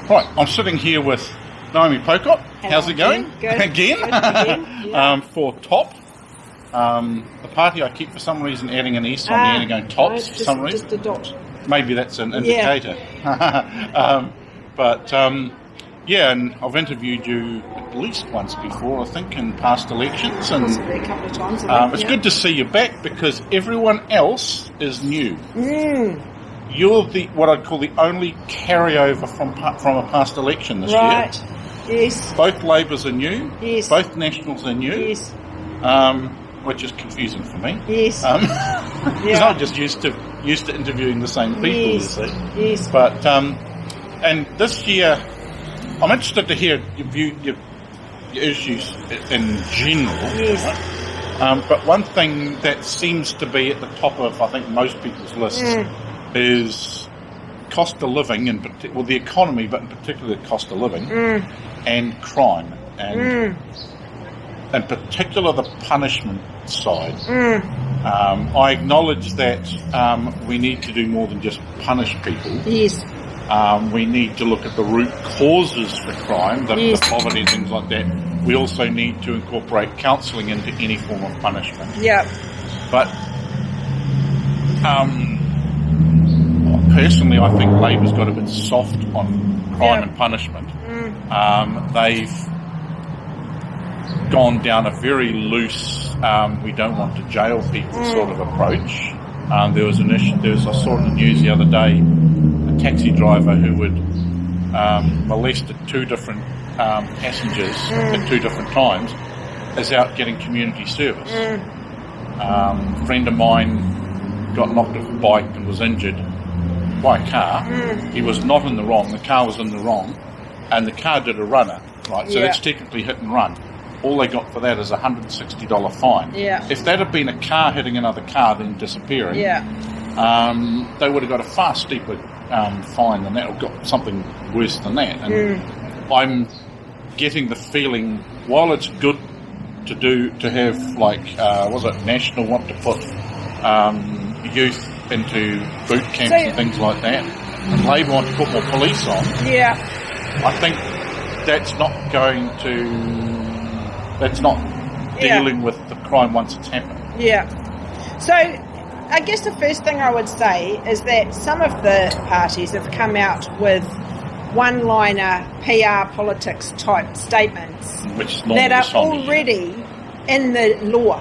Right, I'm sitting here with Naiomi Pocock. How's it going? Good. Again? Good again. Yeah. For TOP. The party I keep for some reason adding an S on the end and going TOPS for some reason. Just a dot. Maybe that's an indicator. Yeah, and I've interviewed you at least once before, I think, in past elections. And possibly a couple of times. It's good to see you back because everyone else is new. You're what I'd call the only carryover from a past election this year. Right. Yes. Both Labours are new. Yes. Both Nationals are new. Yes. Which is confusing for me. Yes. Because I'm just used to interviewing the same people. Yes. You see. Yes. But and this year, I'm interested to hear your issues in general. Yes. But one thing that seems to be at the top of, I think, most people's lists is cost of living, and the economy, but in particular cost of living, and crime, and in particular the punishment side. I acknowledge that we need to do more than just punish people. Yes. We need to look at the root causes for crime, the poverty and things like that. We also need to incorporate counselling into any form of punishment. Yeah. But personally, I think Labour's got a bit soft on crime and punishment. They've gone down a very loose, we don't want to jail people sort of approach. I saw in the news the other day, a taxi driver who had molested two different passengers at two different times is out getting community service. A friend of mine got knocked off a bike and was injured by a car. He was not in the wrong, the car was in the wrong, and the car did a runner, right? So that's technically hit and run. All they got for that is a $160 fine. Yeah. If that had been a car hitting another car then disappearing, they would have got a far steeper fine than that, or got something worse than that. And I'm getting the feeling, while it's good to have National want to put youth into boot camps and things like that, and Labour want to put more police on. I think that's not going to. That's not dealing with the crime once it's happened. So, I guess the first thing I would say is that some of the parties have come out with one-liner PR politics type statements that are already in the law.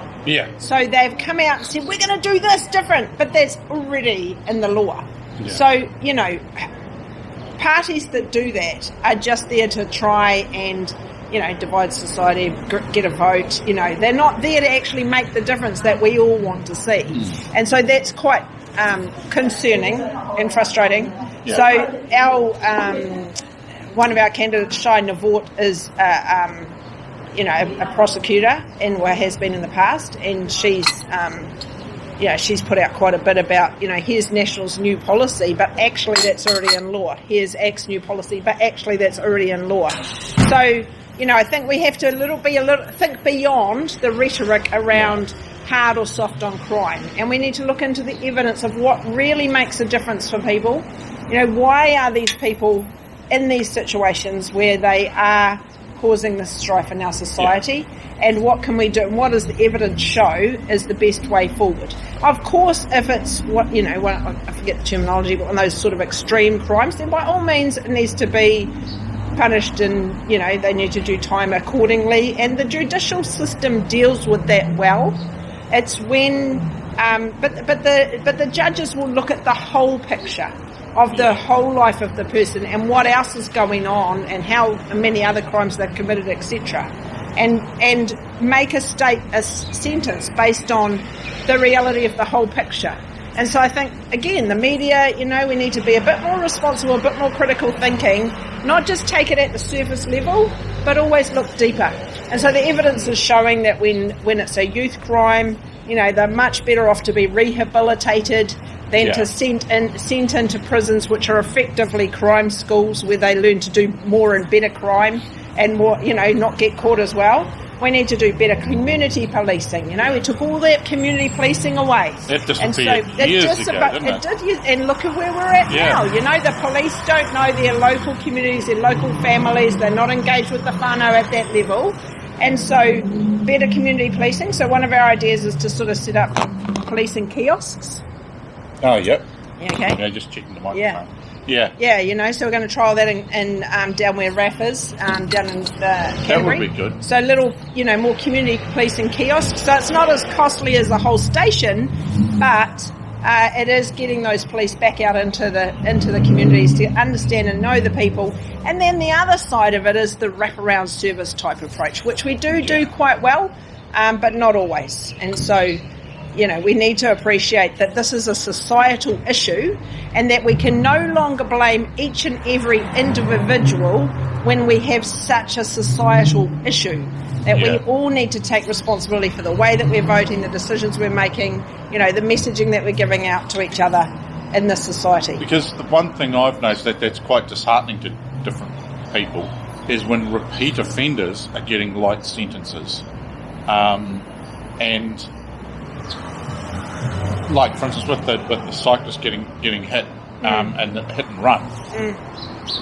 So they've come out and said, we're going to do this different, but that's already in the law. So, parties that do that are just there to try and divide society, get a vote. They're not there to actually make the difference that we all want to see. And so that's quite concerning and frustrating. So our one of our candidates, Shai Navort, is a prosecutor and has been in the past, and she's put out quite a bit about, here's National's new policy, but actually that's already in law. Here's Act's new policy, but actually that's already in law. So, I think we have to think beyond the rhetoric around hard or soft on crime, and we need to look into the evidence of what really makes a difference for people. Why are these people in these situations where they are causing this strife in our society, and what can we do, and what does the evidence show is the best way forward? Of course, if it's I forget the terminology, but on those sort of extreme crimes, then by all means it needs to be punished, and they need to do time accordingly, and the judicial system deals with that well. It's when but the judges will look at the whole picture of the whole life of the person and what else is going on and how many other crimes they've committed, etc., and make a sentence based on the reality of the whole picture. And so I think, again, the media, we need to be a bit more responsible, a bit more critical thinking, not just take it at the surface level, but always look deeper. And so the evidence is showing that when it's a youth crime, they're much better off to be rehabilitated than to sent into prisons, which are effectively crime schools where they learn to do more and better crime and more, not get caught as well. We need to do better community policing. We took all that community policing away. It disappeared years ago, didn't it? It did, and look at where we're at now. The police don't know their local communities, their local families. They're not engaged with the whānau at that level. And so, better community policing. So one of our ideas is to sort of set up policing kiosks. Oh, yep. Okay. Yeah, just checking the microphone. Yeah. Yeah, so we're going to trial that in down where RAF is, down in Canterbury. That would be good. So little, more community policing kiosks. So it's not as costly as the whole station, but it is getting those police back out into the communities to understand and know the people. And then the other side of it is the wraparound service type approach, which we do quite well, but not always. And so, we need to appreciate that this is a societal issue and that we can no longer blame each and every individual when we have such a societal issue. That we all need to take responsibility for the way that we're voting, the decisions we're making, the messaging that we're giving out to each other in this society. Because the one thing I've noticed that's quite disheartening to different people is when repeat offenders are getting light sentences. And like, for instance, with the cyclist getting hit and the hit and run,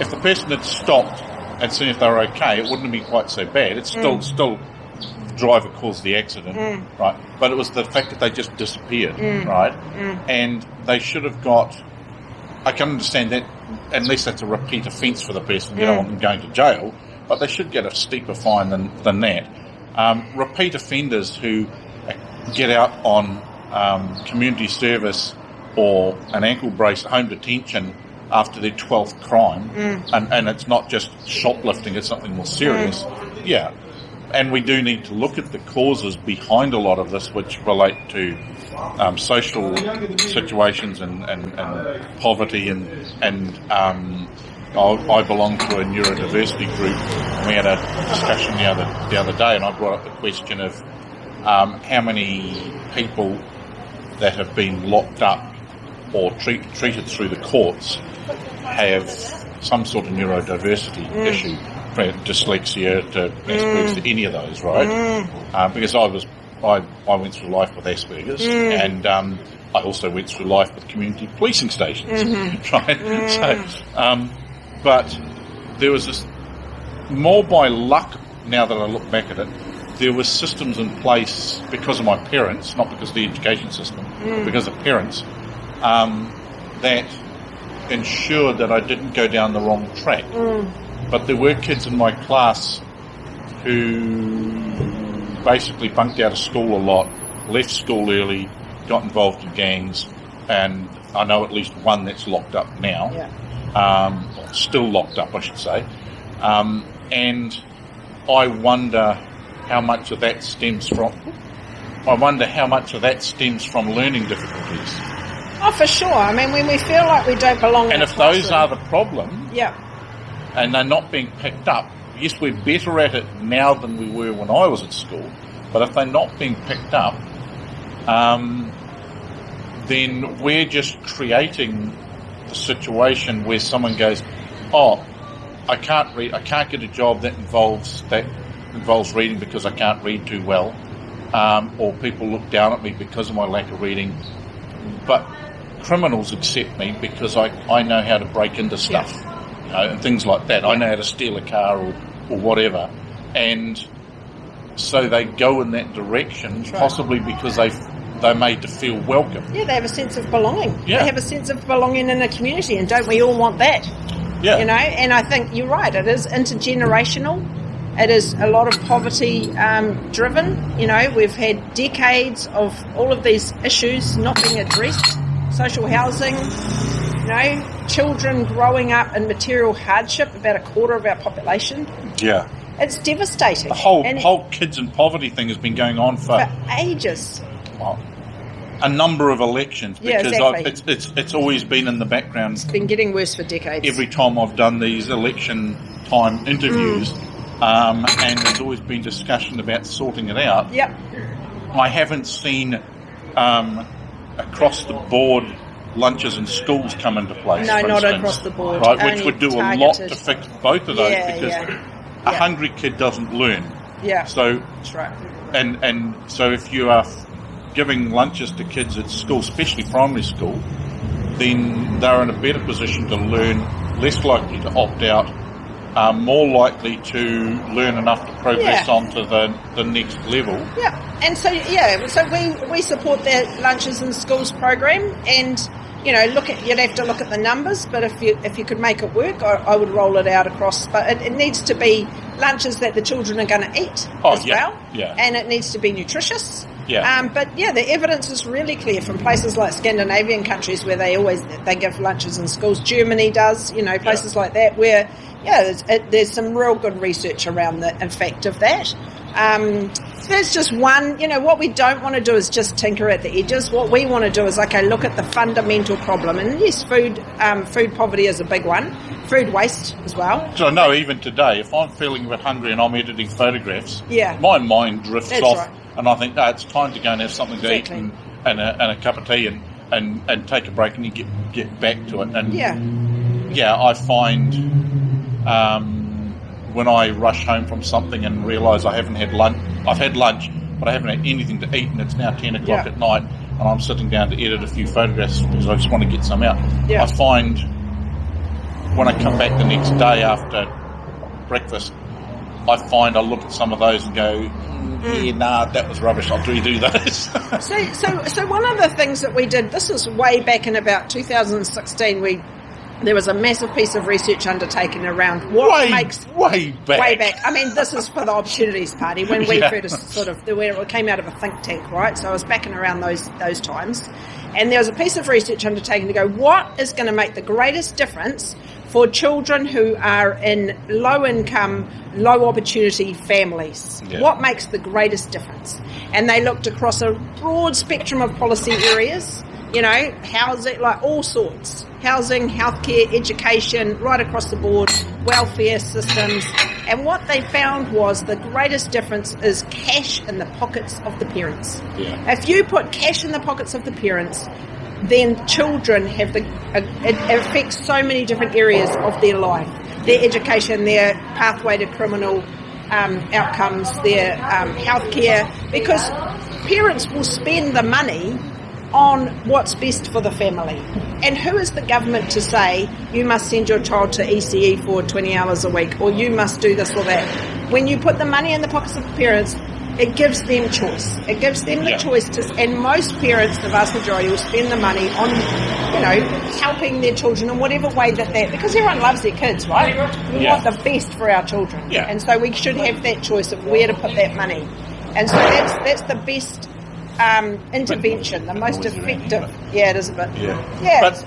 if the person had stopped and seen if they were okay, it wouldn't have been quite so bad. It's still the driver caused the accident, right? But it was the fact that they just disappeared, right? And they should have got. I can understand that unless that's a repeat offence for the person, you don't want them going to jail, but they should get a steeper fine than that. Repeat offenders who get out on community service or an ankle brace home detention after their 12th crime, and it's not just shoplifting, it's something more serious. And we do need to look at the causes behind a lot of this, which relate to social situations and poverty and I belong to a neurodiversity group, and we had a discussion the other day, and I brought up the question of how many people that have been locked up or treated through the courts have some sort of neurodiversity issue, from dyslexia to Asperger's, to any of those, right? Because I went through life with Asperger's, and I also went through life with community policing stations, right? So, but there was this, more by luck now that I look back at it, there were systems in place because of my parents, not because of the education system, because of parents, that ensured that I didn't go down the wrong track. But there were kids in my class who basically bunked out of school a lot, left school early, got involved in gangs, and I know at least one that's locked up now, still locked up, I should say. And I wonder how much of that stems from learning difficulties. Oh, for sure. I mean, when we feel like we don't belong and in a if those classroom, are the problem, and they're not being picked up, yes, we're better at it now than we were when I was at school, but if they're not being picked up, then we're just creating the situation where someone goes, oh, I can't read, I can't get a job that involves reading because I can't read too well, or people look down at me because of my lack of reading. But criminals accept me because I know how to break into stuff, and things like that. I know how to steal a car or whatever, and so they go in that direction, possibly because they're made to feel welcome. Yeah, they have a sense of belonging. Yeah. They have a sense of belonging in a community, and don't we all want that? Yeah. And I think you're right. It is intergenerational. It is a lot of poverty driven. We've had decades of all of these issues not being addressed. Social housing, children growing up in material hardship, about a quarter of our population. Yeah. It's devastating. The whole kids in poverty thing has been going on for ages. Well, a number of elections, because exactly. it's always been in the background. It's been getting worse for decades. Every time I've done these election time interviews, and there's always been discussion about sorting it out. Yep. I haven't seen across the board lunches in schools come into place. No, for not instance, across the board. right? Only Which would do targeted. a lot to fix both of those, because a hungry kid doesn't learn. Yeah. So, That's right. and so if you are giving lunches to kids at school, especially primary school, then they're in a better position to learn, less likely to opt out, more likely to learn enough to progress on to the next level. Yeah, and so we support the Lunches in Schools program, and you'd have to look at the numbers, but if you could make it work, I would roll it out across. But it needs to be lunches that the children are going to eat well, and it needs to be nutritious. Yeah. But the evidence is really clear from places like Scandinavian countries where they give lunches in schools. Germany does, places like that where there's some real good research around the effect of that. There's just one, what we don't want to do is just tinker at the edges. What we want to do is, look at the fundamental problem. And yes, food poverty is a big one. Food waste as well. So I know even today, if I'm feeling a bit hungry and I'm editing photographs, yeah, my mind drifts off. Right. And I think, it's time to go and have something to eat and a cup of tea and take a break and you get back to it. And I find when I rush home from something and realise I haven't had lunch, I've had lunch, but I haven't had anything to eat, and it's now 10 o'clock at night, and I'm sitting down to edit a few photographs because I just want to get some out. I find when I come back the next day after breakfast, I look at some of those and go, that was rubbish, I'll redo those. So one of the things that we did, this was way back in about 2016, there was a massive piece of research undertaken around what makes... Way back. I mean, this is for the Opportunities Party, when we first where it came out of a think tank, right? So I was back in around those times. And there was a piece of research undertaken to go, what is going to make the greatest difference for children who are in low-income, low-opportunity families? Yeah. What makes the greatest difference? And they looked across a broad spectrum of policy areas, housing, like all sorts. Housing, healthcare, education, right across the board, welfare systems. And what they found was the greatest difference is cash in the pockets of the parents. Yeah. If you put cash in the pockets of the parents, then children have it affects so many different areas of their life. Their education, their pathway to criminal outcomes, their healthcare, because parents will spend the money on what's best for the family. And who is the government to say, you must send your child to ECE for 20 hours a week, or you must do this or that? When you put the money in the pockets of the parents, it gives them choice. It gives them the choice to, and most parents, the vast majority, will spend the money on, helping their children in whatever way that, because everyone loves their kids, right? We want the best for our children. Yeah. And so we should have that choice of where to put that money. And so that's the best intervention, the most effective. Yeah, it is a bit. Yeah. But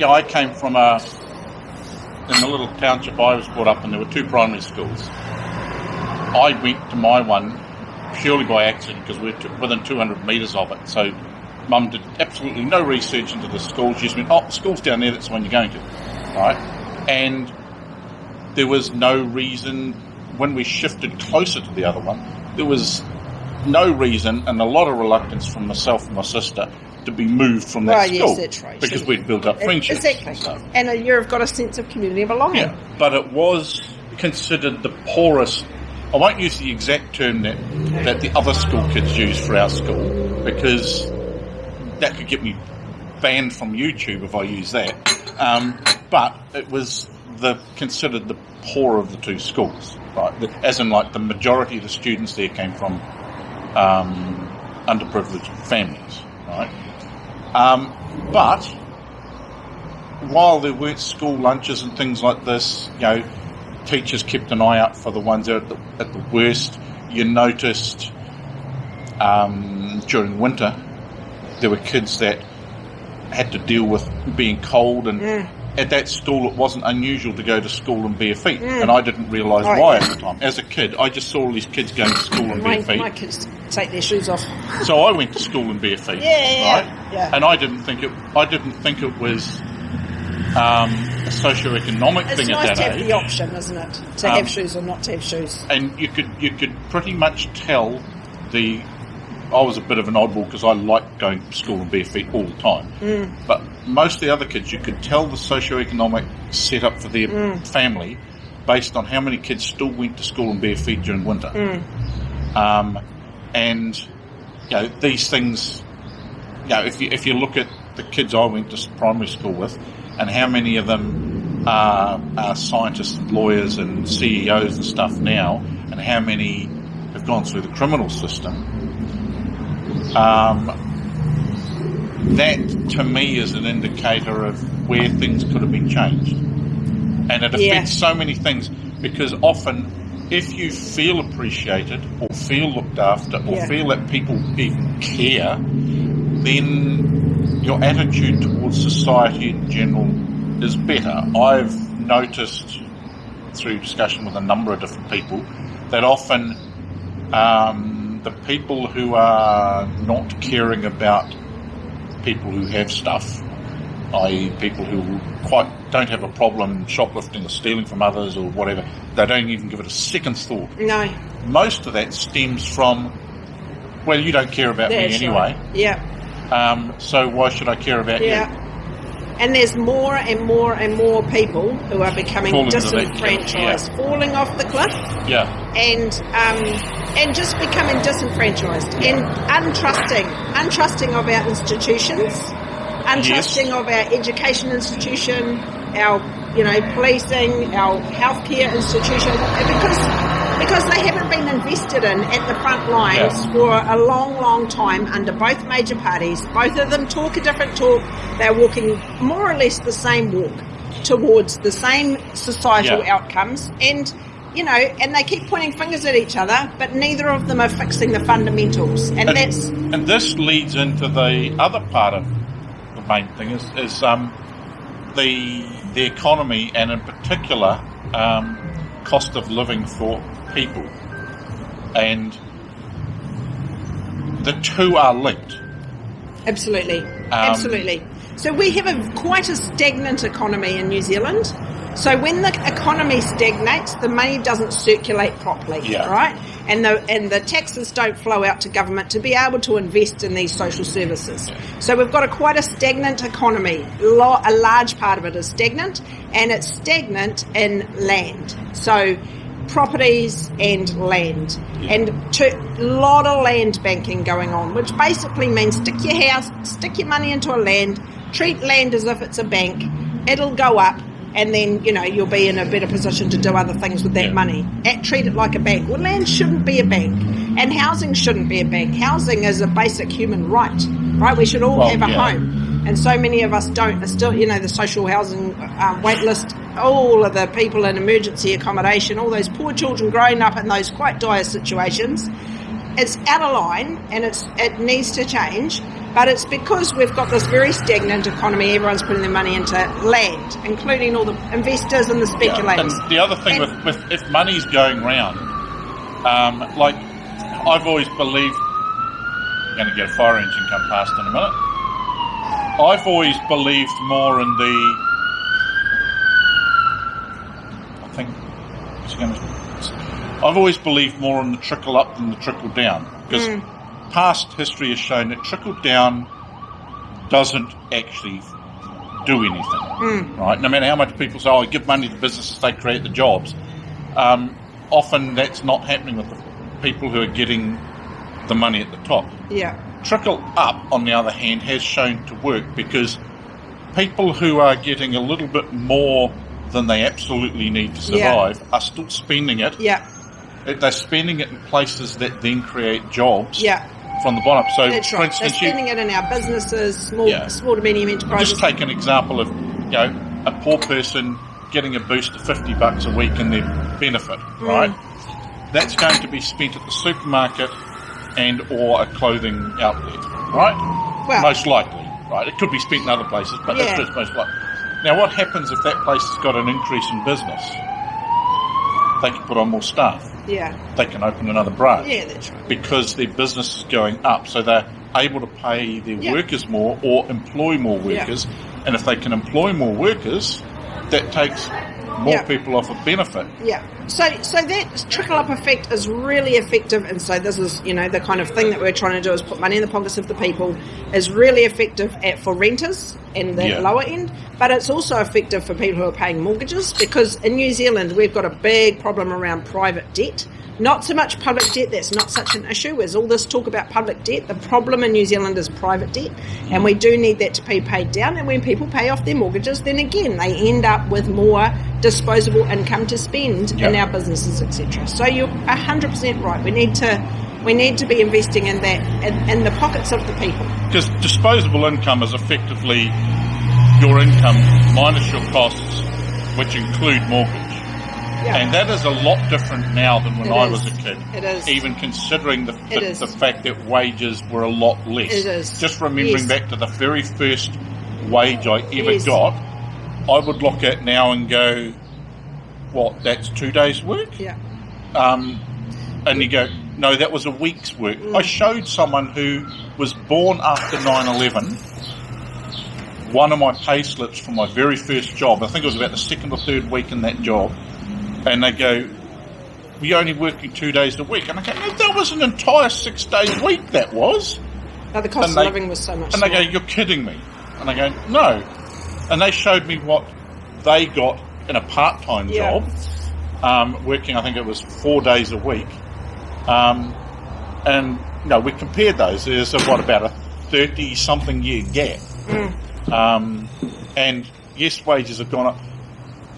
I came from in the little township I was brought up in, there were two primary schools. I went to my one purely by accident because we were within 200 metres of it. So Mum did absolutely no research into the school. She just went, the school's down there, that's the one you're going to. Right? And there was no reason, when we shifted closer to the other one, there was no reason and a lot of reluctance from myself and my sister to be moved from that school. Yes, that's right. Because we'd built up friendships. Exactly. And you've got a sense of community belonging. Yeah, but it was considered the poorest. I won't use the exact term that the other school kids use for our school, because that could get me banned from YouTube if I use that. But it was considered the poor of the two schools, right? As in, the majority of the students there came from underprivileged families, right? But while there weren't school lunches and things like this, teachers kept an eye out for the ones that are at the worst. You noticed during winter there were kids that had to deal with being cold, and at that school it wasn't unusual to go to school in bare feet, and I didn't realise why at the time. As a kid, I just saw all these kids going to school in bare feet. My kids take their shoes off. So I went to school in bare feet, right? And I didn't think it was a socio-economic thing at that age. It's nice to have the option, isn't it? To have shoes or not to have shoes. And you could pretty much tell I was a bit of an oddball because I liked going to school in bare feet all the time. But most of the other kids, you could tell the socio-economic setup for their family based on how many kids still went to school in bare feet during winter. And, you know, these things, you know, if you look at the kids I went to primary school with and how many of them are scientists and lawyers and CEOs and stuff now, and how many have gone through the criminal system, that to me is an indicator of where things could have been changed. And it affects so many things, because often if you feel appreciated or feel looked after or feel that people even care, then your attitude towards society in general is better. I've noticed through discussion with a number of different people that often the people who are not caring about people who have stuff, i.e. people who don't have a problem shoplifting or stealing from others or whatever, they don't even give it a second's thought. No. Most of that stems from, well, you don't care about me anyway. Right. Yeah. So why should I care about you? And there's more and more and more people who are becoming disenfranchised, falling off the cliff. Yeah. And just becoming disenfranchised and untrusting of our institutions, untrusting of our education institution, our policing, our healthcare institution, because they haven't been invested in at the front lines for a long, long time under both major parties. Both of them talk a different talk. They're walking more or less the same walk towards the same societal outcomes, and they keep pointing fingers at each other, but neither of them are fixing the fundamentals. And this leads into the other part of the main thing is the economy, and in particular cost of living for people, and the two are linked. Absolutely. So we have quite a stagnant economy in New Zealand. So when the economy stagnates, the money doesn't circulate properly, right? And the taxes don't flow out to government to be able to invest in these social services. So we've got quite a stagnant economy. A large part of it is stagnant, and it's stagnant in land. So properties and land, and a lot of land banking going on, which basically means stick your money into a land, treat land as if it's a bank, it'll go up, and then you'll be in a better position to do other things with that money. Treat it like a bank. Well, land shouldn't be a bank, and housing shouldn't be a bank. Housing is a basic human right? We should all have a home, and so many of us don't. Still, the social housing wait list, all of the people in emergency accommodation, all those poor children growing up in those quite dire situations. It's out of line, and it needs to change. But it's because we've got this very stagnant economy. Everyone's putting their money into land, including all the investors and the speculators. And the other thing with if money's going round, like I've always believed, I'm going to get a fire engine come past in a minute. I've always believed more in I've always believed more in the trickle up than the trickle down, because past history has shown that trickle down doesn't actually do anything, right? No matter how much people say, "Oh, give money to businesses, they create the jobs." Often that's not happening with the people who are getting the money at the top. Yeah. Trickle up, on the other hand, has shown to work, because people who are getting a little bit more than they absolutely need to survive are still spending it. Yeah. They're spending it in places that then create jobs from the bottom. So, that's for right. instance, they're spending it in our businesses, small to medium enterprises. Just take an example of a poor person getting a boost of $50 a week in their benefit, right? That's going to be spent at the supermarket and or a clothing outlet, right? Well, most likely, right? It could be spent in other places, but that's just most likely. Now, what happens if that place has got an increase in business? They can put on more staff. Yeah. They can open another branch. Yeah, that's right. Because their business is going up, so they're able to pay their workers more or employ more workers. And if they can employ more workers, that takes more people off a benefit. Yeah. So that trickle-up effect is really effective, and so this is, the kind of thing that we're trying to do is put money in the pockets of the people, is really effective for renters and the lower end, but it's also effective for people who are paying mortgages, because in New Zealand we've got a big problem around private debt. Not so much public debt, that's not such an issue. There's all this talk about public debt. The problem in New Zealand is private debt, and we do need that to be paid down. And when people pay off their mortgages, then again, they end up with more disposable income to spend in our businesses, etc. So you're 100% right. We need to be investing in that, in the pockets of the people. Because disposable income is effectively your income minus your costs, which include mortgage. Yeah. And that is a lot different now than when I was a kid. It is. Even considering the fact that wages were a lot less. It is. Just remembering back to the very first wage I ever got, I would look at now and go, what, that's 2 days' work? Yeah. And you go, no, that was a week's work. I showed someone who was born after 9/11 one of my pay slips from my very first job. I think it was about the second or third week in that job. And they go, we're only working 2 days a week. And I go, no, that was an entire 6 days a week, that was. No, the cost of living was so much. And they go, you're kidding me. And I go, no. And they showed me what they got in a part-time job, working, I think it was 4 days a week. And, we compared those. There's about a 30-something year gap. And yes, wages have gone up.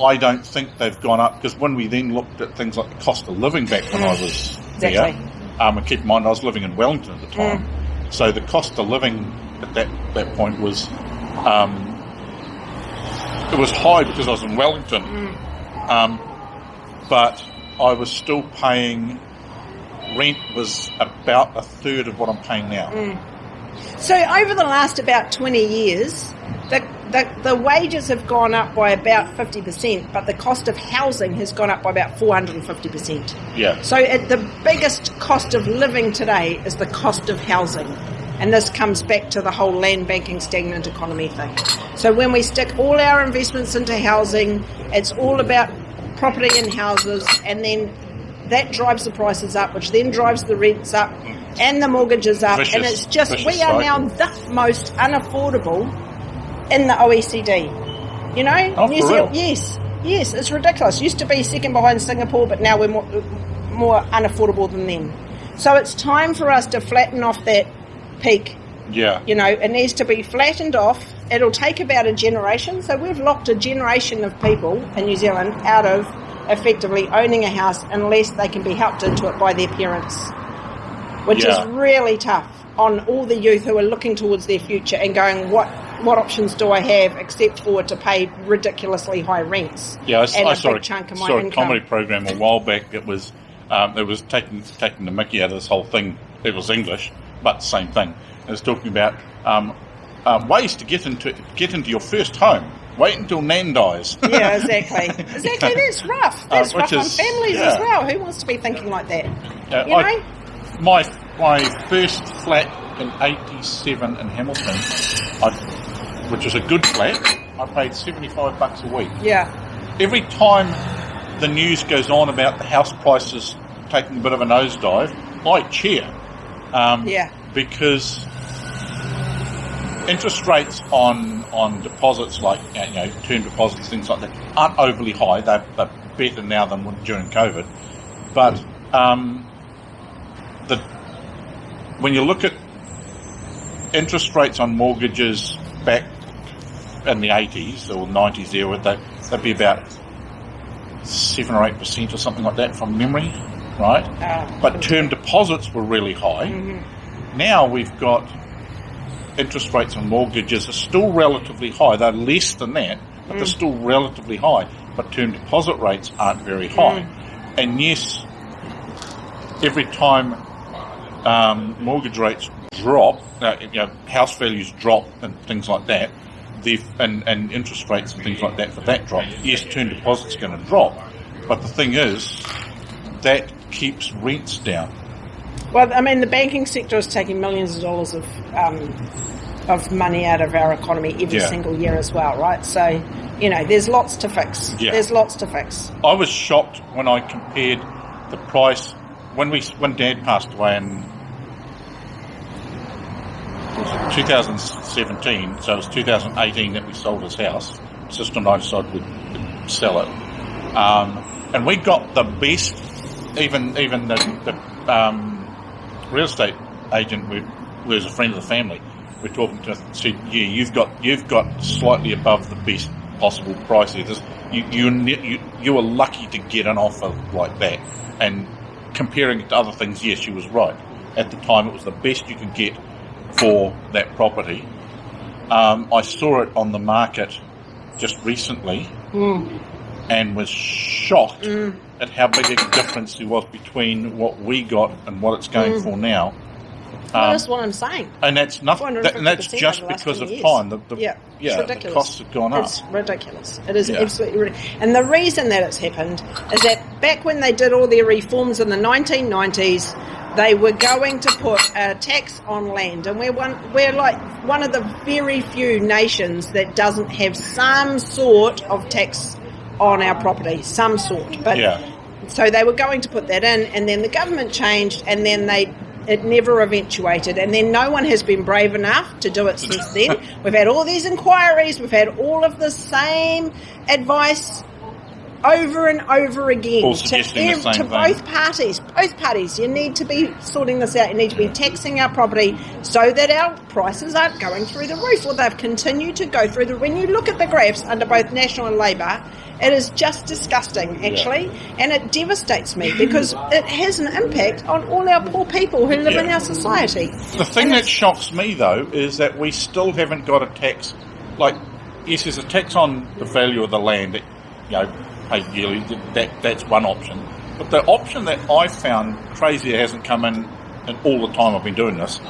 I don't think they've gone up, because when we then looked at things like the cost of living back when I was there, and keep in mind I was living in Wellington at the time, so the cost of living at that point was it was high because I was in Wellington, but I was still paying rent was about a third of what I'm paying now. So over the last about 20 years, the wages have gone up by about 50%, but the cost of housing has gone up by about 450%. Yeah. So the biggest cost of living today is the cost of housing. And this comes back to the whole land banking stagnant economy thing. So when we stick all our investments into housing, it's all about property and houses, and then that drives the prices up, which then drives the rents up and the mortgages up. And it's just, we are now the most unaffordable in the OECD. New Zealand, yes, it's ridiculous. Used to be second behind Singapore, but now we're more unaffordable than them. So it's time for us to flatten off that peak. Yeah. It needs to be flattened off. It'll take about a generation. So we've locked a generation of people in New Zealand out of effectively owning a house unless they can be helped into it by their parents, which is really tough on all the youth who are looking towards their future and going, what options do I have except for to pay ridiculously high rents? Yeah, I saw big chunk of my a income. comedy program a while back that was taking the mickey out of this whole thing. It was English, but same thing. It was talking about ways to get into your first home. Wait until Nan dies. Yeah, exactly. That's rough. That's rough on families as well. Who wants to be thinking like that? My first flat in '87 in Hamilton, which was a good flat, I paid $75 a week. Yeah. Every time the news goes on about the house prices taking a bit of a nosedive, I cheer. Because interest rates on deposits, like term deposits, things like that, aren't overly high. They're better now than during COVID. But when you look at interest rates on mortgages back in the 80s or 90s, they'd be about 7 or 8% or something like that from memory, right? But term deposits were really high. Now we've got interest rates on mortgages are still relatively high. They're less than that, but they're still relatively high. But term deposit rates aren't very high. And yes, every time mortgage rates drop, house values drop and things like that, and interest rates and things like that for that drop, yes, term deposits are going to drop. But the thing is, that keeps rents down. Well, I mean, the banking sector is taking millions of dollars of money out of our economy every single year as well, right? So there's lots to fix. Yeah. There's lots to fix. I was shocked when I compared the price when Dad passed away in 2017. So it was 2018 that we sold his house. Sister and I decided we'd sell it, and we got the best. Even the real estate agent who was a friend of the family, we're talking to, said, "Yeah, you've got slightly above the best possible price here. You were lucky to get an offer like that." And comparing it to other things, yes, she was right. At the time, it was the best you could get for that property. I saw it on the market just recently and was shocked at how big a difference there was between what we got and what it's going for now. Well, that's what I'm saying. And that's nothing. And that's just because of time. It's ridiculous. The costs have gone up. It's ridiculous. It is absolutely ridiculous. And the reason that it's happened is that back when they did all their reforms in the 1990s, they were going to put a tax on land, and we're like one of the very few nations that doesn't have some sort of tax on our property, some sort. But so they were going to put that in, and then the government changed, and then it never eventuated, and then no one has been brave enough to do it since then. We've had all these inquiries, we've had all of the same advice over and over again to both parties. Both parties, you need to be sorting this out. You need to be taxing our property so that our prices aren't going through the roof. Well, they've continued to go through when you look at the graphs under both National and Labour, it is just disgusting, actually, and it devastates me because it has an impact on all our poor people who live in our society. The thing that shocks me, though, is that we still haven't got a tax. Like, yes, there's a tax on the value of the land that, pay yearly. That's one option. But the option that I found crazy that hasn't come in all the time I've been doing this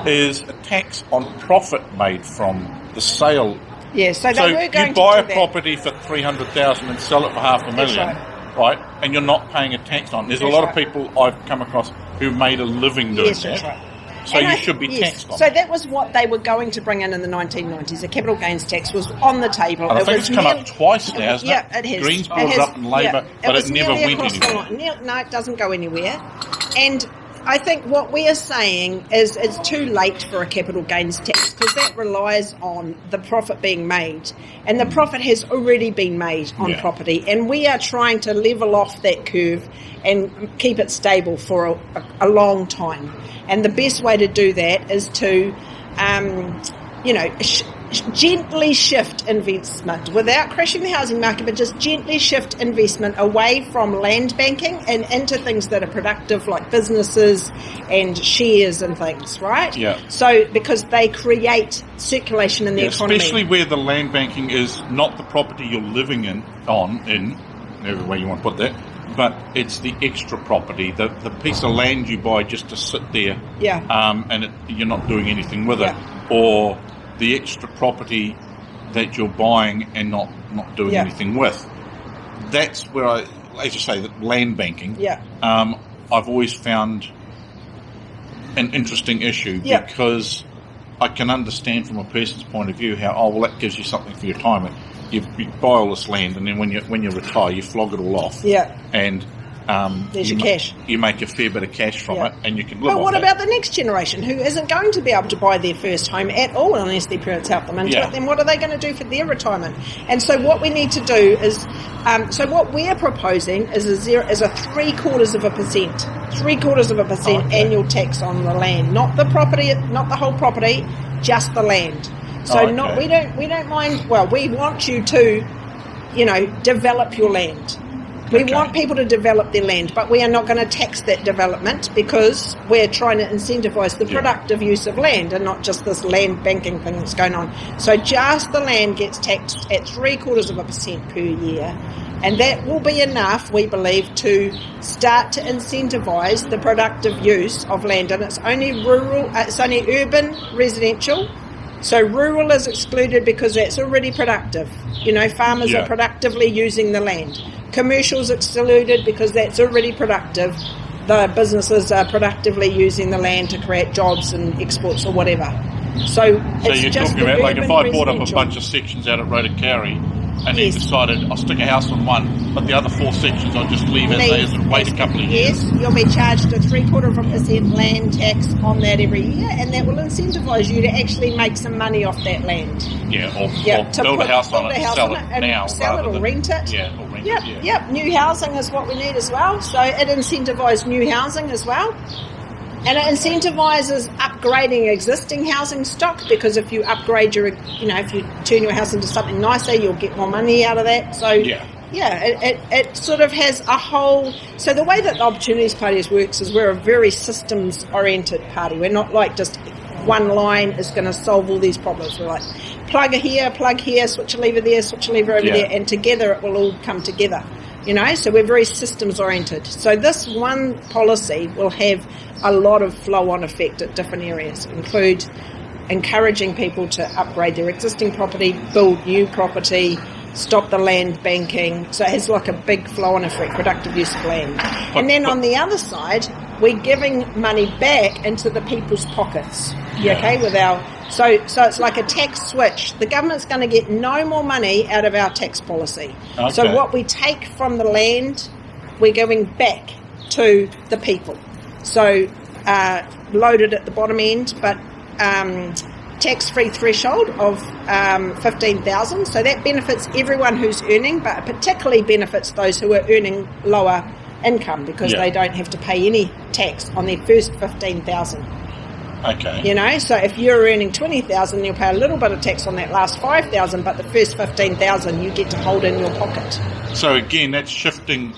is a tax on profit made from the sale. Yeah, so they were going you buy to a property for $300,000 and sell it for $500,000, right? And you're not paying a tax on it. There's a lot of people I've come across who made a living doing that. That's right. So you should be taxed on. So that was what they were going to bring in the 1990s. A capital gains tax was on the table. And I think it's come up twice now, hasn't it? Yeah, it has. Greensboro's up in Labour, but it never went anywhere. No, it doesn't go anywhere. And I think what we are saying is it's too late for a capital gains tax because that relies on the profit being made. And the profit has already been made on property. And we are trying to level off that curve and keep it stable for a long time. And the best way to do that is to, gently shift investment without crashing the housing market, but just gently shift investment away from land banking and into things that are productive, like businesses and shares and things, right? Yeah. So, because they create circulation in the economy. Especially where the land banking is not the property you're living in, every way you want to put that, but it's the extra property, the piece of land you buy just to sit there, and you're not doing anything with it, or the extra property that you're buying and not doing anything with. That's where as you say, that land banking. I've always found an interesting issue because I can understand from a person's point of view how that gives you something for your retirement. You buy all this land, and then when you retire, you flog it all off. And there's your cash. You make a fair bit of cash from it, and you can live off But what that. about the next generation who isn't going to be able to buy their first home at all unless their parents help them into it? Then what are they going to do for their retirement? And so what we need to do is, what we're proposing is a 0.75% annual tax on the land, not the property, not the whole property, just the land. So we don't mind. Well, we want you to, develop your land. We want people to develop their land, but we are not going to tax that development because we're trying to incentivise the productive use of land and not just this land banking thing that's going on. So just the land gets taxed at 0.75% per year, and that will be enough, we believe, to start to incentivise the productive use of land. And it's only urban residential. So rural is excluded because that's already productive. Farmers are productively using the land. Commercial's excluded because that's already productive. The businesses are productively using the land to create jobs and exports or whatever. So it's you're just talking about, like, if I bought up a residential. bunch of sections out at Rotorua and Yes. then decided I'll stick a house on one, but the other 4 sections I'll just leave as is and wait a couple of years. Yes, you'll be charged a 0.75% land tax on that every year, and that will incentivise you to actually make some money off that land. Yeah, or To build a house on it and sell it and now sell rather it or than rent it. Yeah, or rent Yep, it. Yeah. yep. New housing is what we need as well. So it incentivises new housing as well. And it incentivises upgrading existing housing stock, because if you upgrade if you turn your house into something nicer, you'll get more money out of that. So it sort of has a whole. So the way that the Opportunities Party works is we're a very systems oriented party. We're not like just one line is going to solve all these problems. We're like plug here, switch a lever there, switch a lever over there, and together it will all come together. So we're very systems oriented. So this one policy will have a lot of flow-on effect at different areas, include encouraging people to upgrade their existing property, build new property, stop the land banking. So it has like a big flow-on effect, productive use of land. And then on the other side, we're giving money back into the people's pockets. With our so it's like a tax switch. The government's going to get no more money out of our tax policy. Okay. So what we take from the land, we're giving back to the people. So loaded at the bottom end, but tax-free threshold of 15,000. So that benefits everyone who's earning, but it particularly benefits those who are earning lower income, because they don't have to pay any tax on their first 15,000. Okay. So if you're earning 20,000, you'll pay a little bit of tax on that last 5,000, but the first 15,000 you get to hold in your pocket. So again, that's shifting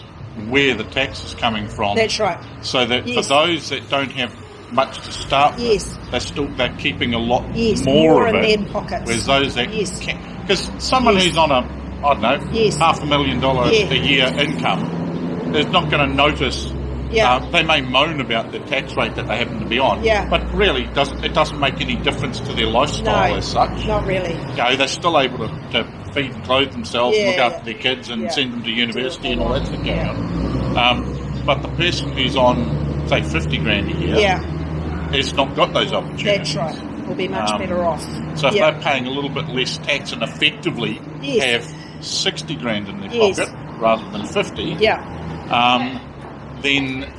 where the tax is coming from. That's right. So that for those that don't have much to start with, they're keeping a lot more of in it. their pockets. Whereas those that can, because someone who's on a $500,000 a year income is not going to notice. They may moan about the tax rate that they happen to be on, but really it doesn't make any difference to their lifestyle as such. Not really. They're still able to feed and clothe themselves, look after their kids, and send them to university and all that stuff going on. But the person who's on, say, 50 grand a year, has not got those opportunities. That's right. Will be much better off. So if they're paying a little bit less tax and effectively have 60 grand in their pocket rather than 50, then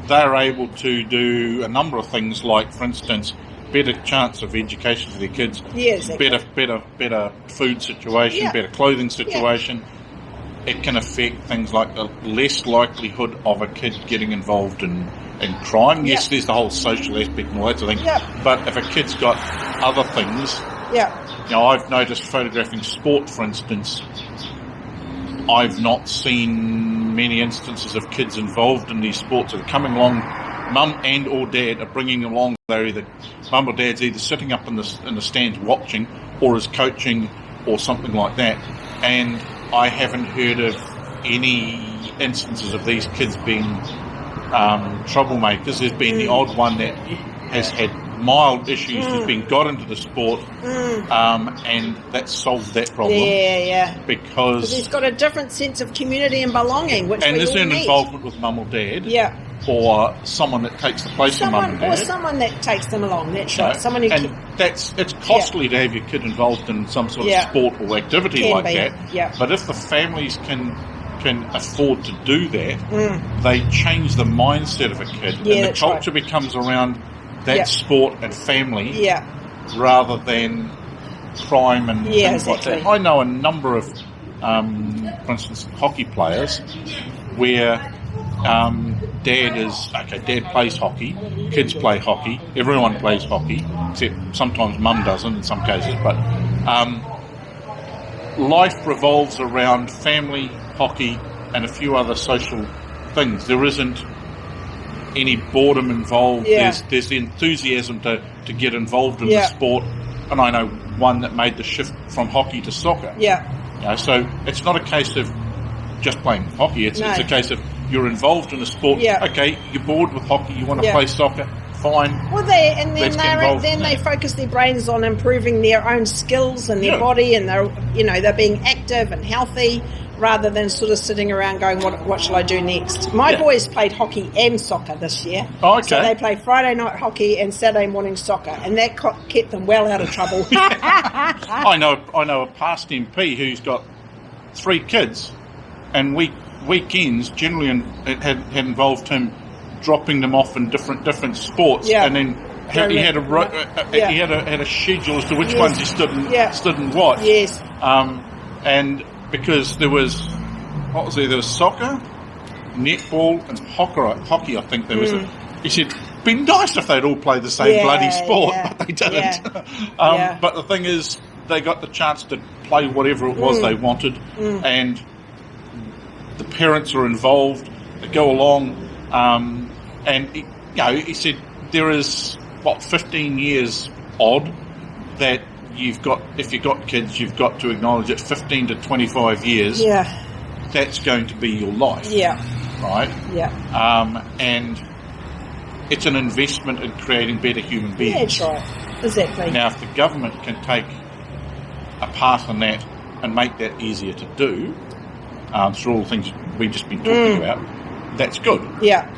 they're able to do a number of things, like, for instance, better chance of education for their kids, better food situation, better clothing situation. It can affect things like the less likelihood of a kid getting involved in crime. Yes, there's the whole social aspect and all that sort of thing. But if a kid's got other things, I've noticed photographing sport, for instance, I've not seen many instances of kids involved in these sports that are coming along. Mum and or dad are bringing along. They're either mum or dad's either sitting up in the stands watching, or is coaching, or something like that. And I haven't heard of any instances of these kids being troublemakers. There's been the odd one that has had mild issues, has been got into the sport, and that solved that problem. Because he's got a different sense of community and belonging, which and we there's all an need. involvement with mum or dad, or someone that takes the place of mum and dad, or someone that takes them along. That's right. Someone who it's costly to have your kid involved in some sort of sport or activity like that. But if the families can afford to do that, they change the mindset of a kid, and the culture becomes around that sport and family, rather than crime and things like that. I know a number of, for instance, hockey players where dad plays hockey, kids play hockey, everyone plays hockey, except sometimes mum doesn't in some cases, but life revolves around family, hockey, and a few other social things. There isn't any boredom involved. There's the enthusiasm to get involved in the sport, and I know one that made the shift from hockey to soccer. So it's not a case of just playing hockey. It's a case of you're involved in a sport. Okay, you're bored with hockey. You want to play soccer. Fine. Well, they focus their brains on improving their own skills and their body, and they're being active and healthy, rather than sort of sitting around going, what shall I do next? My boys played hockey and soccer this year. Oh, okay. So they play Friday night hockey and Saturday morning soccer, and that kept them well out of trouble. I know a past MP who's got 3 kids, and weekends generally had involved him dropping them off in different sports, and then he had a schedule as to which ones he stood and watched. Yes. And because there was soccer, netball, and hockey. I think there was. He said, "It'd be nice if they'd all played the same bloody sport," but they didn't. But the thing is, they got the chance to play whatever it was they wanted, and the parents are involved. They go along, and he said there is 15 years odd that if you've got kids, you've got to acknowledge that 15 to 25 years, that's going to be your life. Yeah. Right? Yeah. And it's an investment in creating better human beings. Yeah, that's right. Exactly. Now, if the government can take a part in that and make that easier to do, through all the things we've just been talking about, that's good. Yeah.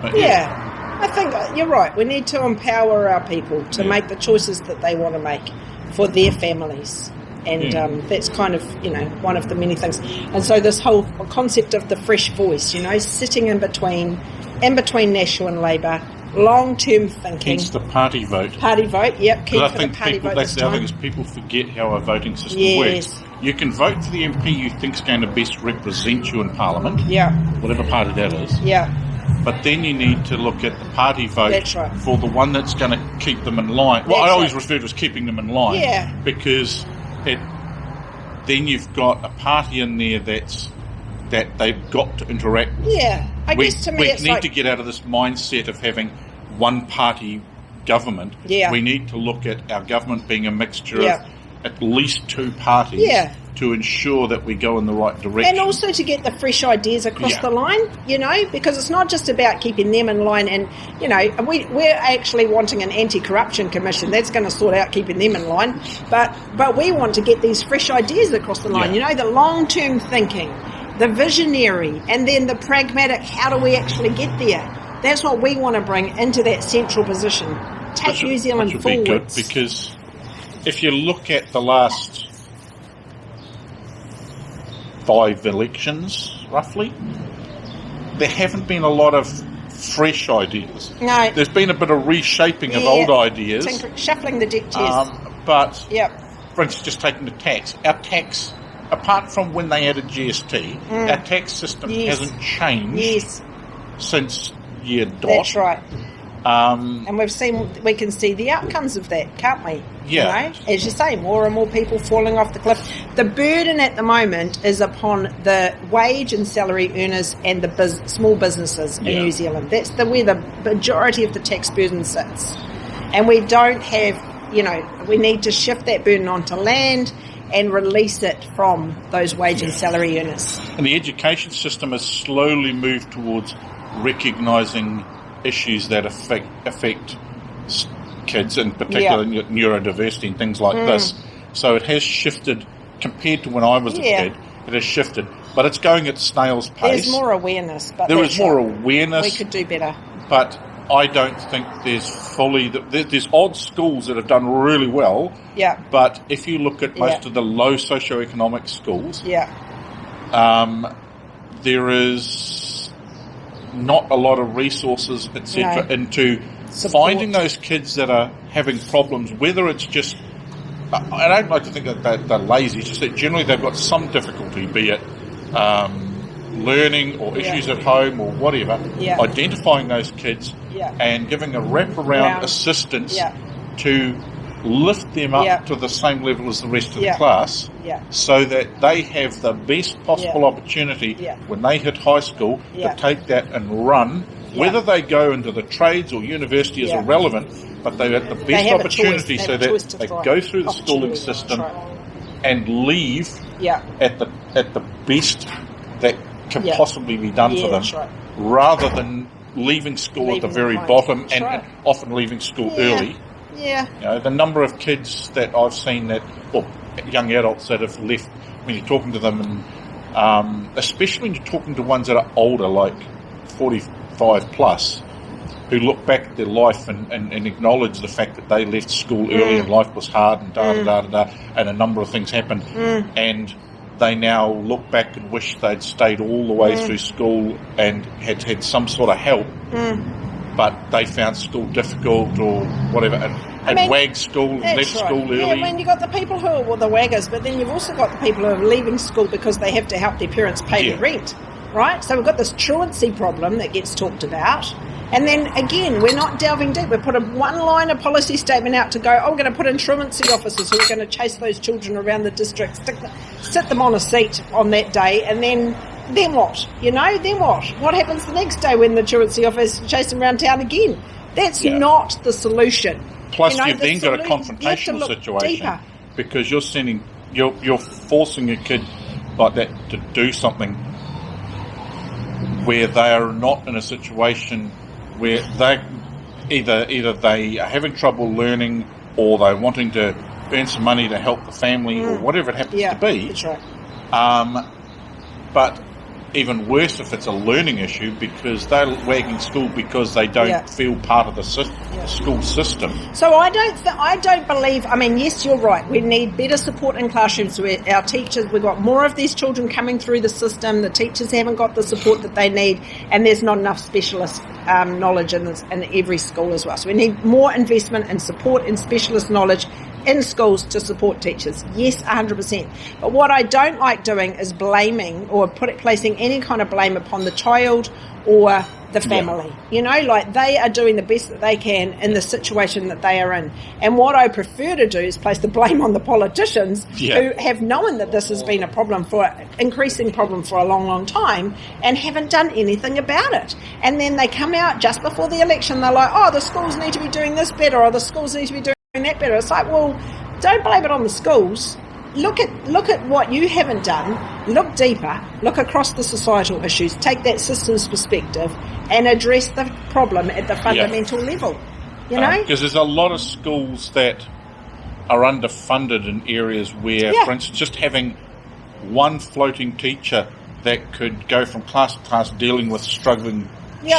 But I think you're right. We need to empower our people to make the choices that they want to make for their families. And that's kind of, one of the many things. And so this whole concept of the fresh voice, sitting in between National and Labour, long-term thinking. Hence the party vote. Party vote, yep. Keen I for think the party vote that's this the other time. thing is people forget how our voting system Yes. works. You can vote for the MP you think's going to best represent you in Parliament. Yeah. Whatever party that is. Yeah. But then you need to look at the party vote That's right. for the one that's going to keep them in line. Well, I always refer to as keeping them in line. Yeah. Because then you've got a party in there that they've got to interact with. Yeah. I guess to me we it's need like... to get out of this mindset of having one party government. Yeah. We need to look at our government being a mixture Yeah. of at least 2 parties to ensure that we go in the right direction. And also to get the fresh ideas across the line, because it's not just about keeping them in line. And, we're actually wanting an anti-corruption commission that's going to sort out keeping them in line. But we want to get these fresh ideas across the line, the long-term thinking, the visionary, and then the pragmatic, how do we actually get there? That's what we want to bring into that central position. Take New Zealand which would forwards. be good, because if you look at the last 5 elections, roughly, there haven't been a lot of fresh ideas. No. There's been a bit of reshaping of old ideas. Shuffling the deck chairs. But, for instance, just taking the tax. Our tax, apart from when they added GST, our tax system hasn't changed since year dot. That's right. And we can see the outcomes of that, can't we? Yeah. As you say, more and more people falling off the cliff. The burden at the moment is upon the wage and salary earners and the small businesses in New Zealand. That's where the majority of the tax burden sits. And we don't have, we need to shift that burden onto land and release it from those wage and salary earners. And the education system has slowly moved towards recognising issues that affect kids, in particular neurodiversity and things like this. So it has shifted compared to when I was a kid. It has shifted, but it's going at snail's pace. There's more awareness, but there is more awareness. We could do better, but I don't think there's fully. There's odd schools that have done really well. Yeah. But if you look at most of the low socioeconomic schools, there is not a lot of resources, etc., into finding those kids that are having problems, whether it's just, I don't like to think that they're lazy, it's just that generally they've got some difficulty, be it learning or issues at home or whatever, identifying those kids and giving a wraparound assistance to lift them up to the same level as the rest of the class, so that they have the best possible opportunity when they hit high school to take that and run. Whether they go into the trades or university is irrelevant, but they have the best opportunity so that they go through the schooling system and leave at the best that can possibly be done for them, rather than leaving school at the very bottom and often leaving school early. The number of kids that I've seen young adults that have left, when you're talking to them, and especially when you're talking to ones that are older, like 45 plus, who look back at their life and acknowledge the fact that they left school early and life was hard and and a number of things happened, and they now look back and wish they'd stayed all the way through school and had some sort of help, but they found school difficult or whatever, and wagged school, left school early. Yeah, when you've got the people who are the waggers, but then you've also got the people who are leaving school because they have to help their parents pay the rent, right? So we've got this truancy problem that gets talked about. And then, again, we're not delving deep. We put a one-liner policy statement out to go, we're going to put in truancy officers who are going to chase those children around the district, sit them on a seat on that day, and then what? Then what? What happens the next day when the truancy officers chase them around town again? That's not the solution. Plus, you've then got a confrontational situation deeper. Because you're forcing a kid like that to do something where they are not in a situation where they either they are having trouble learning or they're wanting to earn some money to help the family or whatever it happens to be. That's right. But even worse if it's a learning issue because they're wagging school because they don't feel part of the school system. So I don't believe. I mean, yes, you're right. We need better support in classrooms. Our teachers, we've got more of these children coming through the system. The teachers haven't got the support that they need, and there's not enough specialist knowledge in every school as well. So we need more investment and support in specialist knowledge in schools to support teachers. Yes, 100%. But what I don't like doing is blaming or placing any kind of blame upon the child or the family. Like they are doing the best that they can in the situation that they are in. And what I prefer to do is place the blame on the politicians who have known that this has been increasing problem for a long, long time and haven't done anything about it. And then they come out just before the election, they're like, the schools need to be doing this better or the schools need to be doing that better. It's like, well, don't blame it on the schools. Look at what you haven't done. Look deeper. Look across the societal issues. Take that systems perspective and address the problem at the fundamental level. Because there's a lot of schools that are underfunded in areas where, for instance, just having one floating teacher that could go from class to class dealing with struggling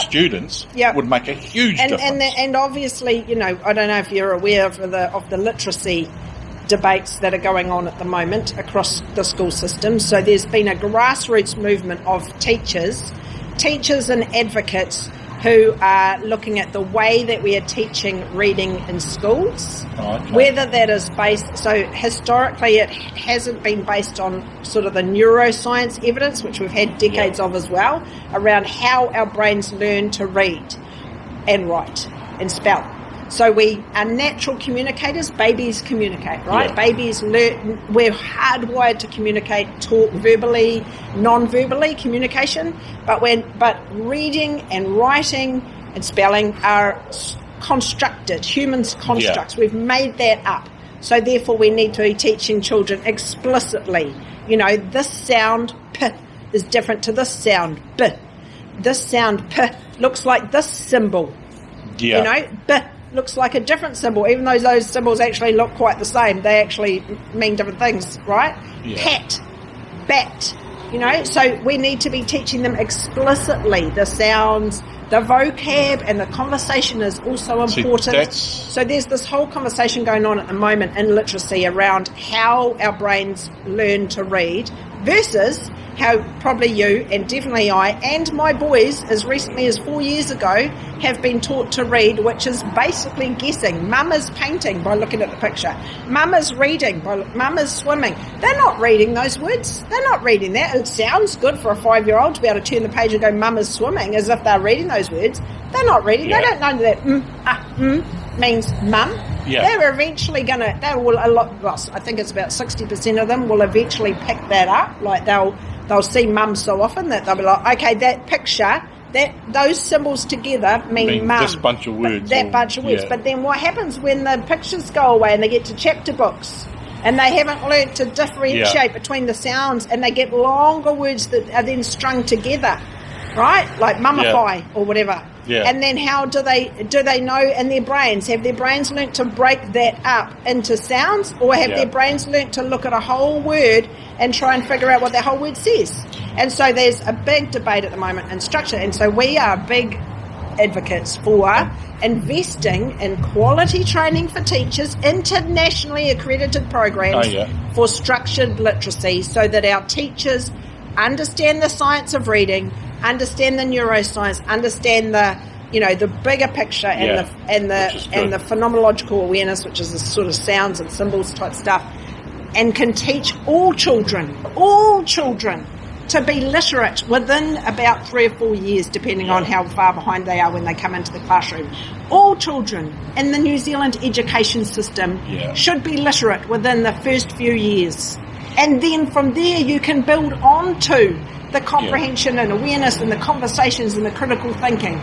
students would make a huge difference. And obviously, I don't know if you're aware of the literacy debates that are going on at the moment across the school system. So there's been a grassroots movement of teachers and advocates who are looking at the way that we are teaching reading in schools, whether that is based, so historically it hasn't been based on sort of the neuroscience evidence, which we've had decades of as well, around how our brains learn to read and write and spell. So we are natural communicators. Babies communicate, right? Yeah. Babies learn. We're hardwired to communicate, talk verbally, non-verbally communication. But reading and writing and spelling are constructed. Humans constructs. Yeah. We've made that up. So therefore, we need to be teaching children explicitly. This sound p is different to this sound b. This sound p looks like this symbol. Yeah. B looks like a different symbol, even though those symbols actually look quite the same. They actually mean different things, right? Yeah. Cat, bat, so we need to be teaching them explicitly the sounds, the vocab, and the conversation is also important. So there's this whole conversation going on at the moment in literacy around how our brains learn to read versus how probably you and definitely I and my boys as recently as 4 years ago have been taught to read, which is basically guessing. Mum is painting by looking at the picture. Mum is reading, Mum is swimming. They're not reading those words. They're not reading that. It sounds good for a 5-year-old to be able to turn the page and go, Mum is swimming, as if they're reading those words. They're not reading. Yeah. They don't know that means mum. Yeah. They're eventually going to, I think it's about 60% of them will eventually pick that up. Like they'll see mum so often that they'll be like, okay, that picture, those symbols together mean mum. This bunch of words. That bunch of words. Yeah. But then what happens when the pictures go away and they get to chapter books and they haven't learnt to differentiate between the sounds and they get longer words that are then strung together, right? Like mummify or whatever. Yeah. And then how do they know in their brains? Have their brains learnt to break that up into sounds, or have their brains learnt to look at a whole word and try and figure out what that whole word says? And so there's a big debate at the moment in structure, and so we are big advocates for investing in quality training for teachers, internationally accredited programs for structured literacy, so that our teachers understand the science of reading, understand the neuroscience, understand the bigger picture and the phenomenological awareness, which is the sort of sounds and symbols type stuff, and can teach all children to be literate within about 3 or 4 years, depending on how far behind they are when they come into the classroom. All children in the New Zealand education system should be literate within the first few years. And then from there you can build on to the comprehension and awareness and the conversations and the critical thinking.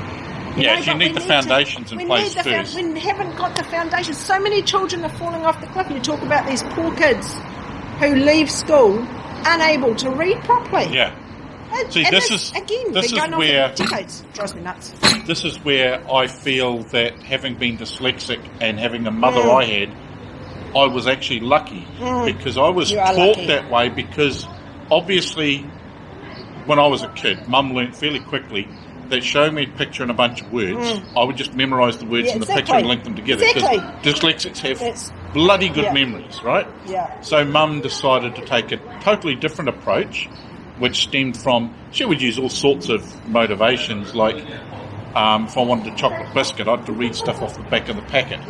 You need the foundations in place first. We haven't got the foundations. So many children are falling off the cliff. You talk about these poor kids who leave school unable to read properly. Yeah. See, this is where decades. Drives me nuts. This is where I feel that, having been dyslexic and having the mother I had, I was actually lucky because I was taught that way. Because obviously, when I was a kid, Mum learnt fairly quickly that show me a picture and a bunch of words, I would just memorise the words in the picture and link them together. Because dyslexics have bloody good memories, right? Yeah. So Mum decided to take a totally different approach, which stemmed from, she would use all sorts of motivations, like if I wanted a chocolate biscuit, I had to read stuff off the back of the packet.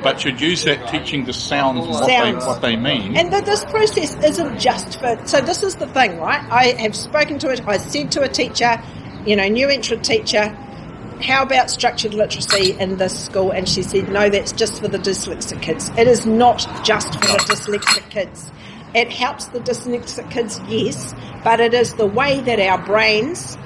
But she'd use that teaching the sounds and what they mean. And this process isn't just for... So this is the thing, right? I have spoken to it. I said to a teacher, new entrant teacher, how about structured literacy in this school? And she said, no, that's just for the dyslexic kids. It is not just for the dyslexic kids. It helps the dyslexic kids, yes, but it is the way that our brains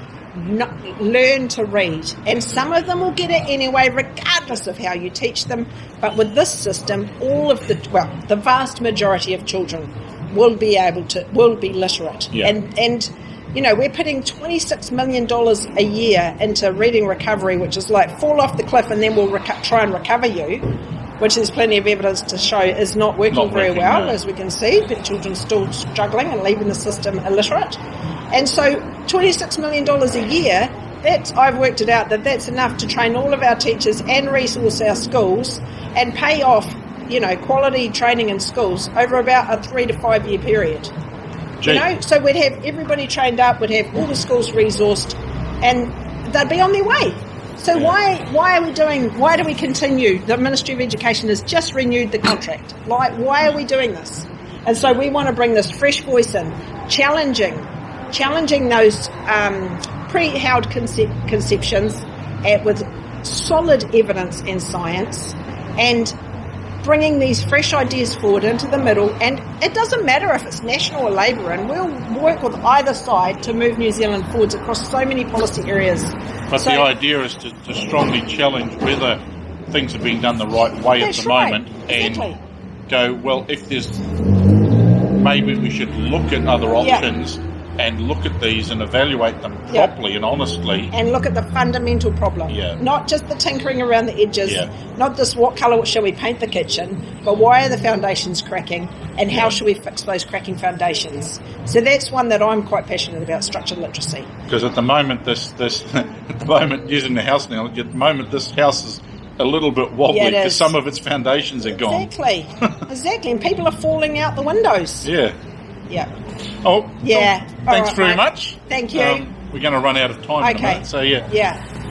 learn to read. And some of them will get it anyway, regardless of how you teach them. But with this system, the vast majority of children will be literate. Yeah. And we're putting $26 million a year into reading recovery, which is like fall off the cliff and then we'll try and recover you, which there's plenty of evidence to show is not working very well, as we can see. But children still struggling and leaving the system illiterate. And so $26 million a year, I've worked it out that's enough to train all of our teachers and resource our schools and pay off, quality training in schools over about a 3 to 5 year period. So we'd have everybody trained up, we'd have all the schools resourced, and they'd be on their way. So why do we continue? The Ministry of Education has just renewed the contract. Why are we doing this? And so we want to bring this fresh voice in, challenging those pre-held conceptions with solid evidence and science, and bringing these fresh ideas forward into the middle. And it doesn't matter if it's National or Labour, and we'll work with either side to move New Zealand forwards across so many policy areas. But the idea is to strongly challenge whether things are being done the right way at the moment, and go, well, if there's, maybe we should look at other options and look at these and evaluate them properly and honestly. And look at the fundamental problem. Yeah. Not just the tinkering around the edges, not just what colour shall we paint the kitchen, but why are the foundations cracking and how should we fix those cracking foundations? So that's one that I'm quite passionate about, structured literacy. Because at the moment, at the moment, using the house analogy, at the moment this house is a little bit wobbly because some of its foundations are gone. Exactly. And people are falling out the windows. Yeah. Oh, yeah. Thanks very much. Thank you. We're going to run out of time in a minute, so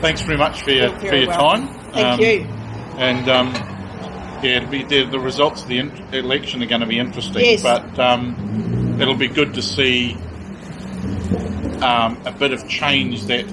thanks very much for your time. Thank you. And the results of the election are going to be interesting. Yes. But it'll be good to see a bit of change that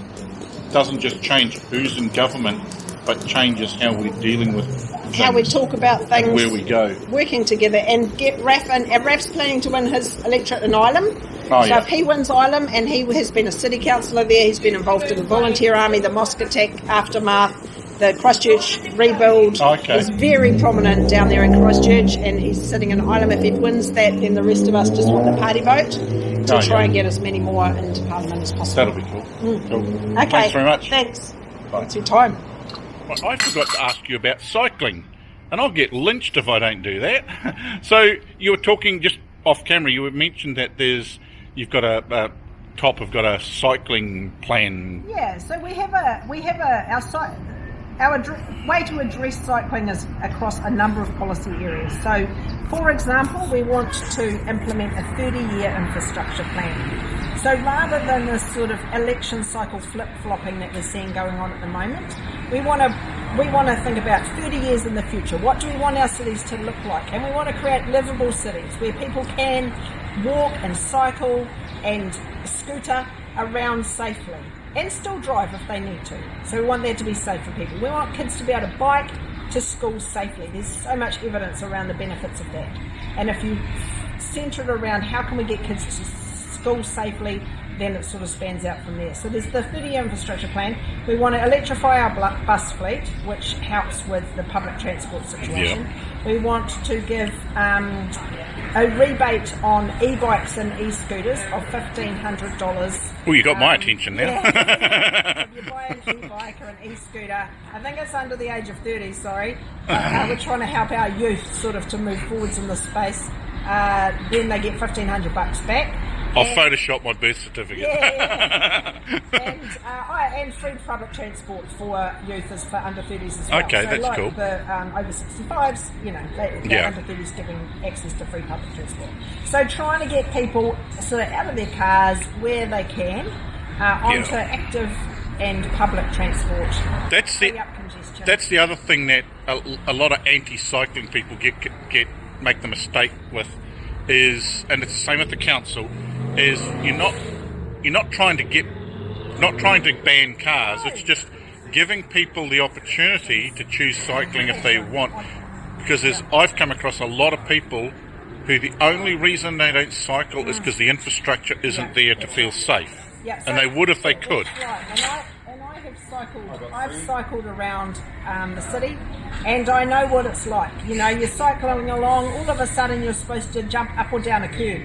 doesn't just change who's in government, but changes how we're dealing with things, how we talk about things, where we go, working together, and get Raf in. And Raf's planning to win his electorate in Ilam. If he wins Ilam, and he has been a city councillor there, he's been involved in the volunteer army, the mosque attack aftermath, the Christchurch rebuild. He's very prominent down there in Christchurch, and he's sitting in Ilam. If he wins that, then the rest of us just want the party vote to try and get as many more into Parliament as possible. That'll be cool. Cool. Okay. Thanks very much. Thanks. That's your time. I forgot to ask you about cycling, and I'll get lynched if I don't do that. So you were talking just off camera. You mentioned that you've got a top have got a cycling plan. Yeah, so our way to address cycling is across a number of policy areas. So, for example, we want to implement a 30-year infrastructure plan. So rather than this sort of election cycle flip-flopping that we're seeing going on at the moment, we want to think about 30 years in the future. What do we want our cities to look like? And we want to create livable cities where people can walk and cycle and scooter around safely and still drive if they need to. So we want there to be safe for people. We want kids to be able to bike to school safely. There's so much evidence around the benefits of that. And if you centre it around how can we get kids to school safely, then it sort of spans out from there. So there's the 30-year infrastructure plan. We want to electrify our bus fleet, which helps with the public transport situation. Yeah. We want to give a rebate on e-bikes and e-scooters of $1,500. Well, you got my attention now. Yeah. If you buy an e-bike or an e-scooter, I think it's under the age of 30, sorry. We're trying to help our youth sort of to move forwards in this space. Then they get $1,500 back. I'll Photoshop my birth certificate. Yeah. And free public transport for youth is for under 30s as well. Okay, so that's like cool. The over 65s, the under 30s giving access to free public transport. So trying to get people sort of out of their cars where they can onto active and public transport. That's the other thing that a lot of anti-cycling people make the mistake with is, and it's the same with the council, is you're not trying to ban cars. It's just giving people the opportunity to choose cycling if they want. Because I've come across a lot of people who the only reason they don't cycle is because the infrastructure isn't there to feel safe, and they would if they could. Right. And I have cycled. I've cycled around the city, and I know what it's like. You're cycling along. All of a sudden, you're supposed to jump up or down a curb.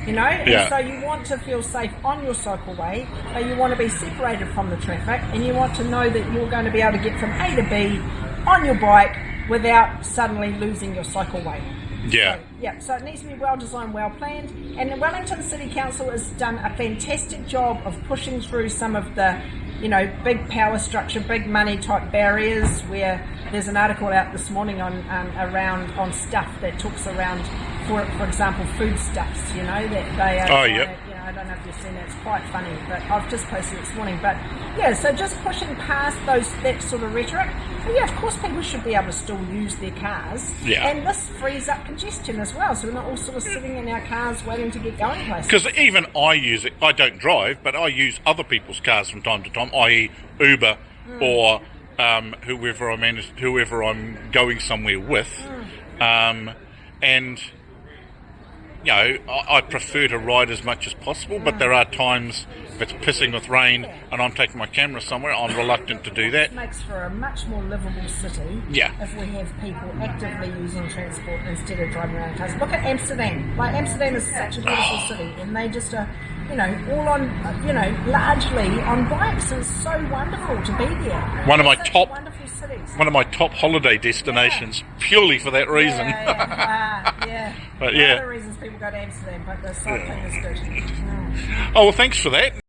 And so you want to feel safe on your cycleway, but you want to be separated from the traffic, and you want to know that you're going to be able to get from A to B on your bike without suddenly losing your cycleway. So it needs to be well designed, well planned, and the Wellington City Council has done a fantastic job of pushing through some of the big power structure, big money type barriers. Where there's an article out this morning on stuff that talks around, for example, foodstuffs. That they are. I don't know if you've seen it. It's quite funny, but I've just posted it this morning. But so just pushing past that sort of rhetoric. But of course, people should be able to still use their cars. Yeah. And this frees up congestion as well, so we're not all sort of sitting in our cars waiting to get going places. Because even I use it. I don't drive, but I use other people's cars from time to time, i.e. Uber or whoever I'm going somewhere with, and. I prefer to ride as much as possible, but there are times if it's pissing with rain and I'm taking my camera somewhere, I'm reluctant to do that. It makes for a much more livable city if we have people actively using transport instead of driving around cars. Look at Amsterdam. Amsterdam is such a beautiful city, and they just are, all on, largely on bikes. It's so wonderful to be there. One of my top holiday destinations, purely for that reason. But one of the reasons people go to Amsterdam, but the cycling is good. Oh, well, thanks for that.